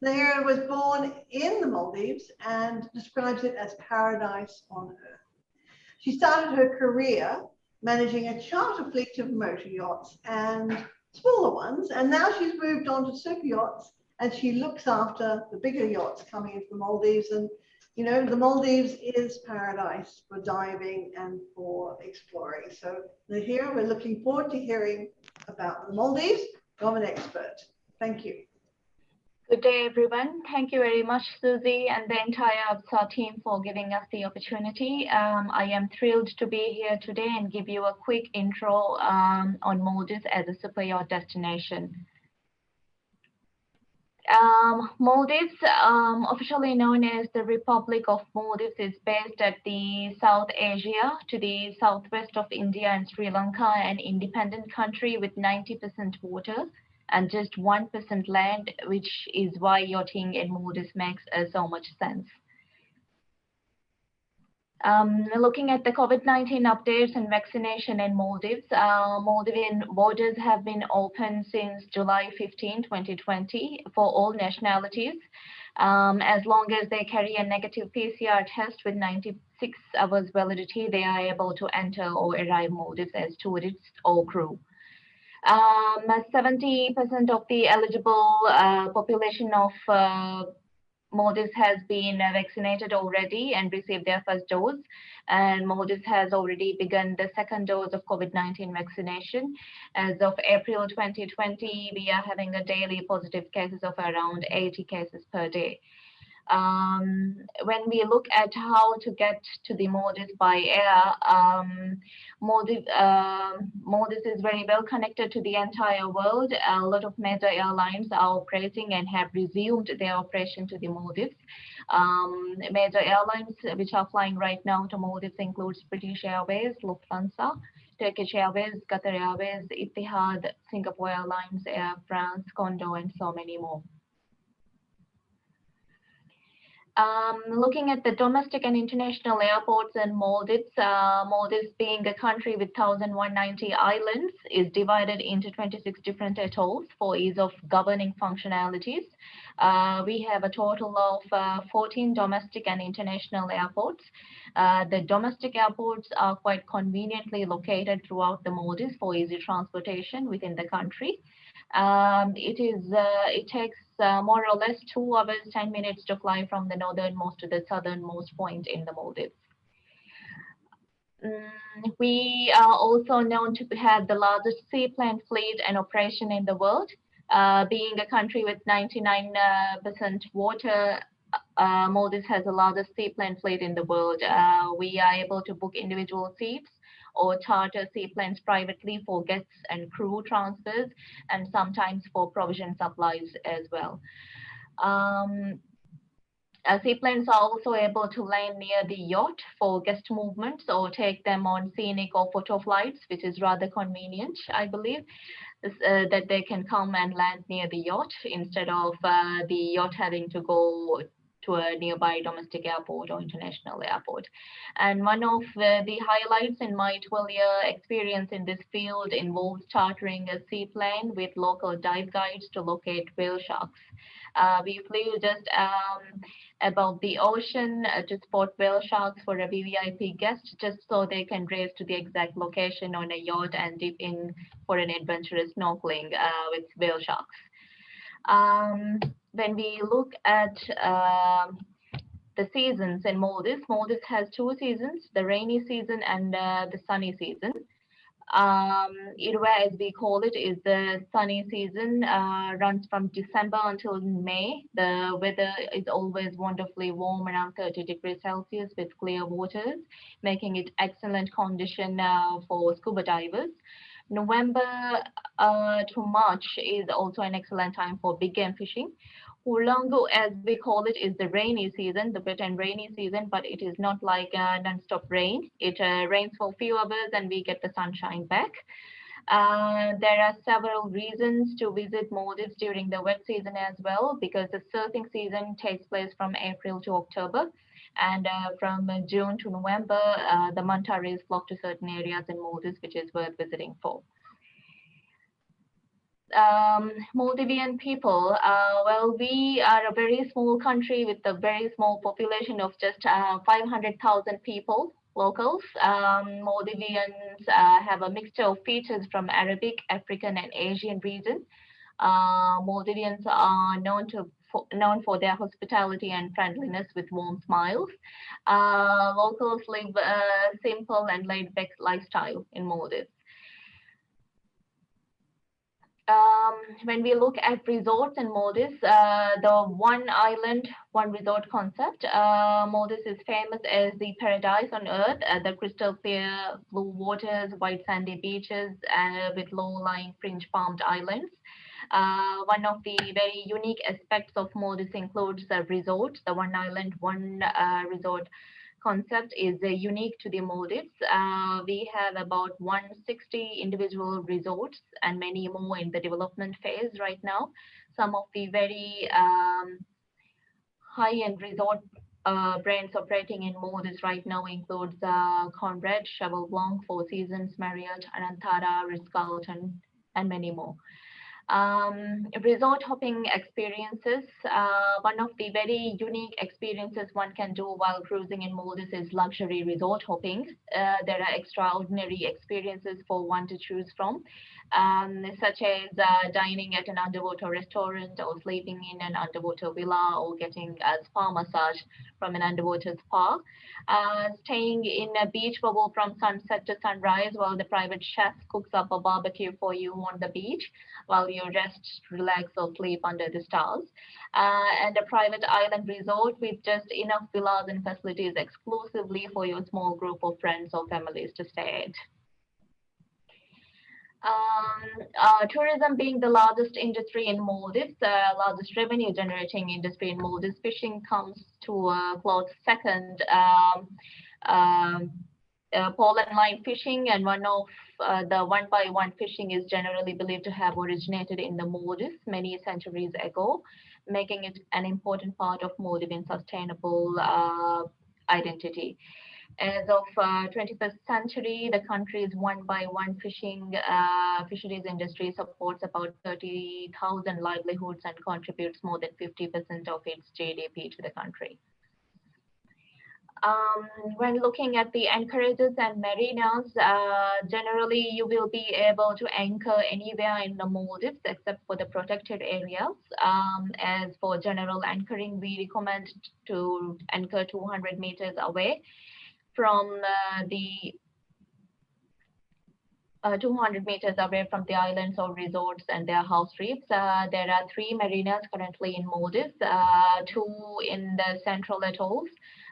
Nadhira was born in the Maldives and describes it as paradise on earth. She started her career managing a charter fleet of motor yachts and smaller ones, and now she's moved on to super yachts, and she looks after the bigger yachts coming into the Maldives. And you know, the Maldives is paradise for diving and for exploring. So Nadhira, we're looking forward to hearing about the Maldives from an expert. Thank you. Good day, everyone. Thank you very much, Susie, and the entire APSA team for giving us the opportunity. I am thrilled to be here today and give you a quick intro on Maldives as a super yacht destination. Maldives, officially known as the Republic of Maldives, is based at the South Asia to the southwest of India and Sri Lanka, an independent country with 90% water and just 1% land, which is why yachting in Maldives makes so much sense. Looking at the COVID-19 updates and vaccination in Maldives, Maldivian borders have been open since July 15, 2020 for all nationalities. As long as they carry a negative PCR test with 96 hours validity, they are able to enter or arrive Maldives as tourists or crew. 70% of the eligible population of Maldives has been vaccinated already and received their first dose, and Maldives has already begun the second dose of COVID-19 vaccination. As of April 2020, we are having a daily positive cases of around 80 cases per day. When we look at how to get to the Maldives by air, Maldives is very well connected to the entire world. A lot of major airlines are operating and have resumed their operation to the Maldives. Major airlines which are flying right now to Maldives includes British Airways, Lufthansa, Turkish Airways, Qatar Airways, Etihad, Singapore Airlines, Air France, Condor, and so many more. Looking at the domestic and international airports in Maldives, Maldives being a country with 1,190 islands is divided into 26 different atolls for ease of governing functionalities. We have a total of 14 domestic and international airports. The domestic airports are quite conveniently located throughout the Maldives for easy transportation within the country. It takes more or less 2 hours, 10 minutes to fly from the northernmost to the southernmost point in the Maldives. We are also known to have the largest seaplane fleet and operation in the world. Being a country with 99% water, Maldives has the largest seaplane fleet in the world. We are able to book individual seats or charter seaplanes privately for guests and crew transfers, and sometimes for provision supplies as well. Seaplanes are also able to land near the yacht for guest movements or take them on scenic or photo flights, which is rather convenient, I believe, that they can come and land near the yacht instead of the yacht having to go to a nearby domestic airport or international airport. And one of the highlights in my 12-year experience in this field involves chartering a seaplane with local dive guides to locate whale sharks. We flew just above the ocean to spot whale sharks for a VVIP guest, just so they can race to the exact location on a yacht and dip in for an adventurous snorkeling with whale sharks. When we look at the seasons in Maldives, Maldives has 2 seasons, the rainy season and the sunny season. Irwa, as we call it, is the sunny season, runs from December until May. The weather is always wonderfully warm, around 30 degrees Celsius with clear waters, making it excellent condition for scuba divers. November to March is also an excellent time for big game fishing. Hulangu, as we call it, is the rainy season, the wet and rainy season, but it is not like non-stop rain. It rains for a few hours and we get the sunshine back. There are several reasons to visit Maldives during the wet season as well, because the surfing season takes place from April to October, and from June to November, the Mantaris flock to certain areas in Maldives, which is worth visiting for. Maldivian people, well, we are a very small country with a very small population of just 500,000 people, locals. Maldivians have a mixture of features from Arabic, African, and Asian region. Maldivians are known for their hospitality and friendliness with warm smiles. Locals live a simple and laid-back lifestyle in Maldives. When we look at resorts in Maldives, the one island, one resort concept, Maldives is famous as the paradise on earth, the crystal clear blue waters, white sandy beaches, with low-lying fringe-palmed islands. One of the very unique aspects of Maldives includes the resorts. The one island, one resort concept is unique to the Maldives. We have about 160 individual resorts and many more in the development phase right now. Some of the very high-end resort brands operating in Maldives right now includes Conrad, Cheval Blanc, Four Seasons, Marriott, Anantara, Ritz-Carlton, and many more. Resort hopping experiences. One of the very unique experiences one can do while cruising in Maldives is luxury resort hopping. There are extraordinary experiences for one to choose from, such as dining at an underwater restaurant or sleeping in an underwater villa or getting a spa massage from an underwater spa. Staying in a beach bubble from sunset to sunrise while the private chef cooks up a barbecue for you on the beach while you rest, relax, or sleep under the stars. And a private island resort with just enough villas and facilities exclusively for your small group of friends or families to stay at. Tourism being the largest industry in Maldives, largest revenue generating industry in Maldives, fishing comes to a close second. Pole and line fishing and one of the one-by-one fishing is generally believed to have originated in the Maldives many centuries ago, making it an important part of Maldivian sustainable identity. As of 21st century, the country's one-by-one fisheries industry supports about 30,000 livelihoods and contributes more than 50% of its GDP to the country. When looking at the anchorages and marinas, generally you will be able to anchor anywhere in the Maldives except for the protected areas. As for general anchoring, we recommend to anchor 200 meters away from the 200 meters away from the islands or resorts and their house reefs. There are 3 marinas currently in Maldives, 2 in the central atolls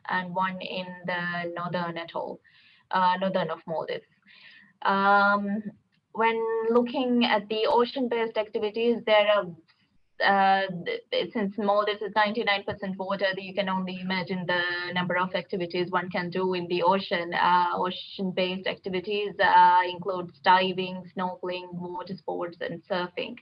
and 1 in the northern atoll, northern of Maldives. When looking at the ocean-based activities, there are since Maldives is 99% water, you can only imagine the number of activities one can do in the ocean. Ocean-based activities includes diving, snorkeling, water sports, and surfing.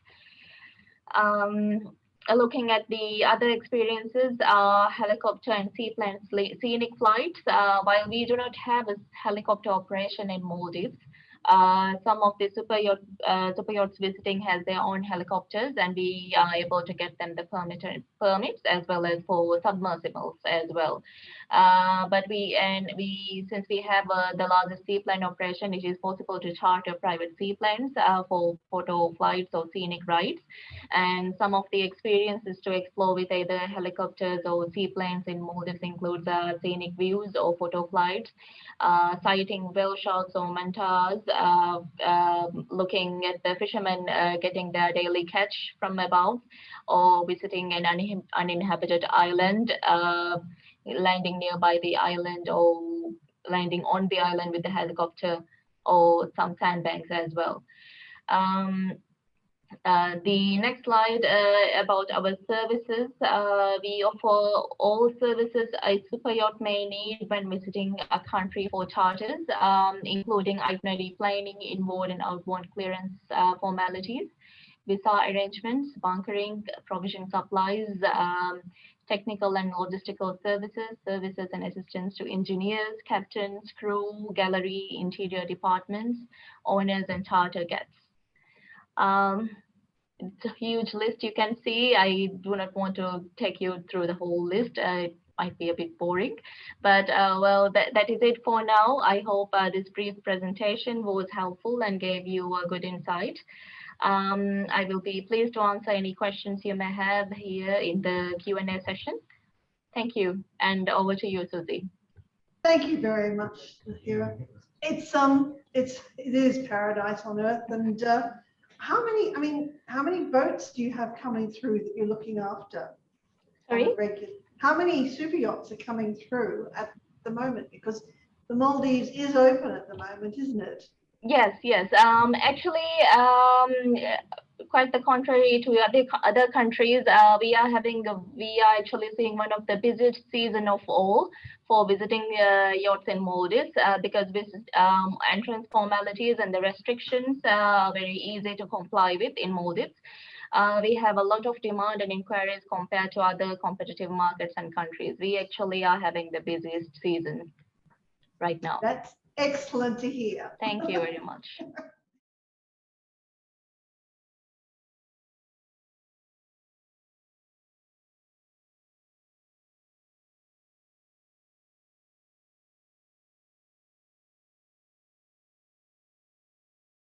Looking at the other experiences, helicopter and seaplane scenic flights. While we do not have a helicopter operation in Maldives, some of the super yachts visiting has their own helicopters, and we are able to get them the permits as well as for submersibles as well. But since we have the largest seaplane operation, it is possible to charter private seaplanes for photo flights or scenic rides. And some of the experiences to explore with either helicopters or seaplanes in Maldives includes scenic views or photo flights, sighting whale sharks or mantas, looking at the fishermen getting their daily catch from above, or visiting an uninhabited island, landing nearby the island or landing on the island with the helicopter, or some sandbanks as well. The next slide about our services. We offer all services a super yacht may need when visiting a country for charters, including itinerary planning, inward and outbound clearance formalities, visa arrangements, bunkering, provision supplies, technical and logistical services and assistance to engineers, captains, crew, gallery, interior departments, owners, and charter guests. It's a huge list you can see. I do not want to take you through the whole list. It might be a bit boring, but well, that is it for now. I hope this brief presentation was helpful and gave you a good insight. I will be pleased to answer any questions you may have here in the Q&A session. Thank you, and over to you, Susie. Thank you very much, Nadhira. It is paradise on earth. And how many boats do you have coming through that you're looking after? Sorry? How many super yachts are coming through at the moment? Because the Maldives is open at the moment, isn't it? Yes, yes. Actually, quite the contrary to other countries, we are actually seeing one of the busiest season of all for visiting yachts in Maldives, because entrance formalities and the restrictions are very easy to comply with in Maldives. We have a lot of demand and inquiries compared to other competitive markets and countries. We actually are having the busiest season right now. That's excellent to hear. Thank you very much.